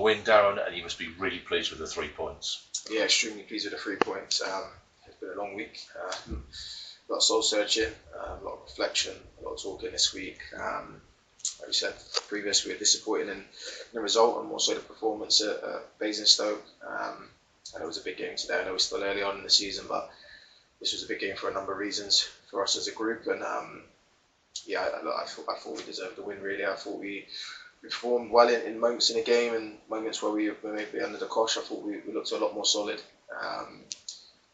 a win, Darren, and you must be really pleased with the 3 points. Yeah, extremely pleased with the 3 points. It's been a long week. A lot of soul searching, a lot of reflection, a lot of talking this week. Like we said previously, we were disappointed in the result and more so the performance at Basingstoke. And it was a big game today. I know we're still early on in the season, but this was a big game for a number of reasons for us as a group. And I thought we deserved the win. Really, I thought we performed well in moments in the game and moments where we were maybe under the cosh. I thought we looked a lot more solid.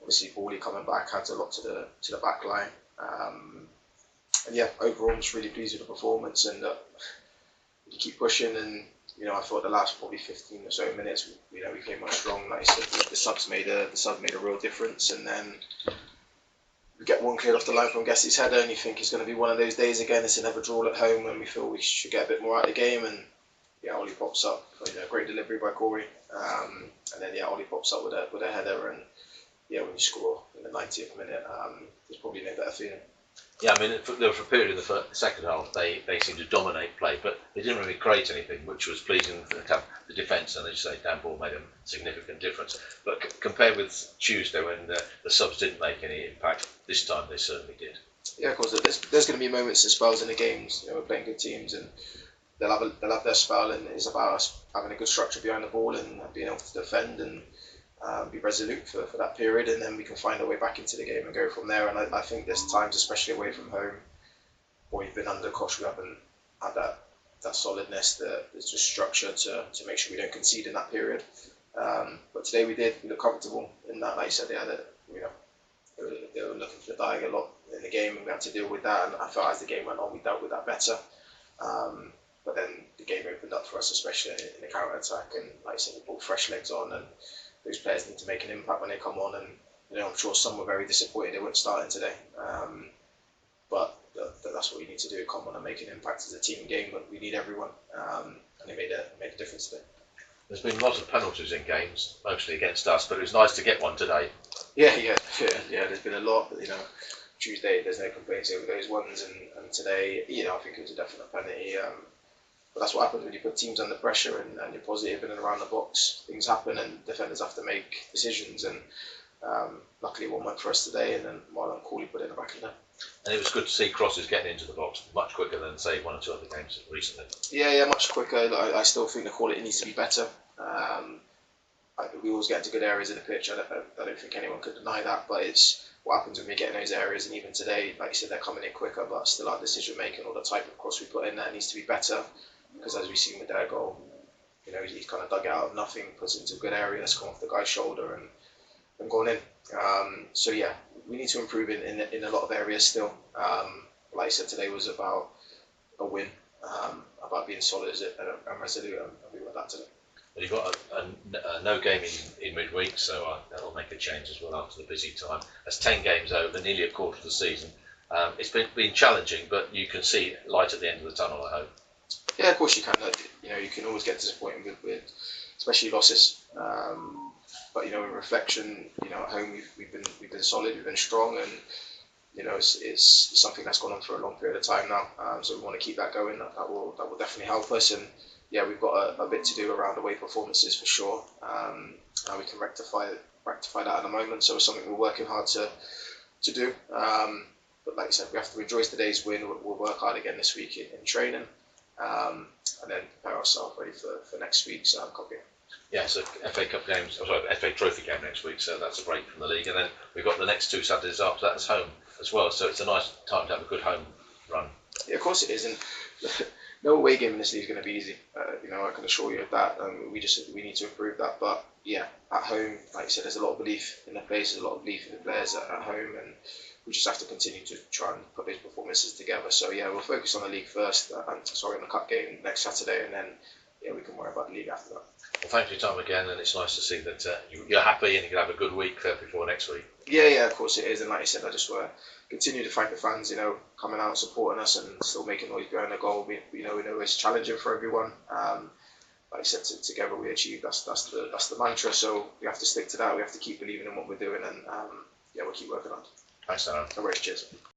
Obviously, Paulie coming back adds a lot to the back line. And yeah, overall, I'm just really pleased with the performance, and you keep pushing. And I thought the last probably 15 or so minutes, we came on strong. Like I said, the subs made a real difference, and then we get one cleared off the line from Guessie's header, and you think it's going to be one of those days again. It's another draw at home, and we feel we should get a bit more out of the game. And Ollie pops up, great delivery by Corey, and then Ollie pops up with a header, and when you score in the 90th minute, there's probably no better feeling. Yeah, I mean, there was a period in the second half they seemed to dominate play, but they didn't really create anything, which was pleasing to have the defence. And as you say, Dan Ball made a significant difference. But compared with Tuesday, when the subs didn't make any impact, this time they certainly did. Yeah, of course. There's going to be moments and spells in the games. We're playing good teams, and they'll have their spell, and it's about us having a good structure behind the ball and being able to defend and be resolute for that period, and then we can find our way back into the game and go from there. And I think there's times, especially away from home, where we've been under cosh, we haven't had that solidness, the just structure to make sure we don't concede in that period. But today we did. We looked comfortable in that. Like you said, they were looking for the dying a lot in the game, and we had to deal with that. And I felt as the game went on, we dealt with that better. But then the game opened up for us, especially in the counter attack. And like I said, we brought fresh legs on, and those players need to make an impact when they come on. And I'm sure some were very disappointed they weren't starting today. But that's what you need to do: come on and make an impact as a team game. But we need everyone, and they made a difference today. There's been lots of penalties in games, mostly against us, but it was nice to get one today. Yeah. There's been a lot. Tuesday there's no complaints over those ones, and today, I think it was a definite penalty. But that's what happens when you put teams under pressure and you're positive in and around the box. Things happen, and defenders have to make decisions. And luckily, one went for us today, and then Marlon Cooley put it in the back of the net. And it was good to see crosses getting into the box much quicker than, say, one or two other games recently. Yeah, much quicker. I still think the quality needs to be better. We always get into good areas of the pitch. I don't think anyone could deny that. But it's what happens when we get in those areas. And even today, like you said, they're coming in quicker, but still our decision making or the type of cross we put in there needs to be better. Because as we've seen with their goal, he's kind of dug it out of nothing, puts it into a good area, it's come off the guy's shoulder and gone in. So yeah, we need to improve in a lot of areas still. Like I said, today was about a win, about being solid and resolute, and we were that today. Well, you've got a no game in midweek, so that'll make a change as well after the busy time. That's 10 games over, nearly a quarter of the season. It's been challenging, but you can see light at the end of the tunnel, I hope. Yeah, of course you can. You can always get disappointed with especially losses. But in reflection, at home we've been solid, we've been strong, and it's something that's gone on for a long period of time now. So we want to keep that going. That will definitely help us. And yeah, we've got a bit to do around away performances for sure. How we can rectify that at the moment. So it's something we're working hard to do. But like I said, we have to enjoy today's win. We'll work hard again this week in training. And then prepare ourselves ready for next week's cup game. Yeah, so FA Cup games, FA Trophy game next week, so that's a break from the league. And then we've got the next 2 Saturdays after that as home as well, so it's a nice time to have a good home run. Yeah, of course it is, and no away game in this league is going to be easy. I can assure you of that. We need to improve that. But yeah, at home, like you said, there's a lot of belief in the place, there's a lot of belief in the players at home, and we just have to continue to try and put those performances together. So yeah, we'll focus on the league first. On the cup game next Saturday, and then we can worry about the league after that. Well, thanks for your time again, and it's nice to see that you're happy and you can have a good week before next week. Yeah, of course it is. And like you said, I just want to continue to thank the fans, coming out and supporting us and still making noise behind the goal. We know it's challenging for everyone. Like I said, together we achieve. That's the mantra. So we have to stick to that. We have to keep believing in what we're doing, and we'll keep working on it. Thanks, Darren. No worries, cheers.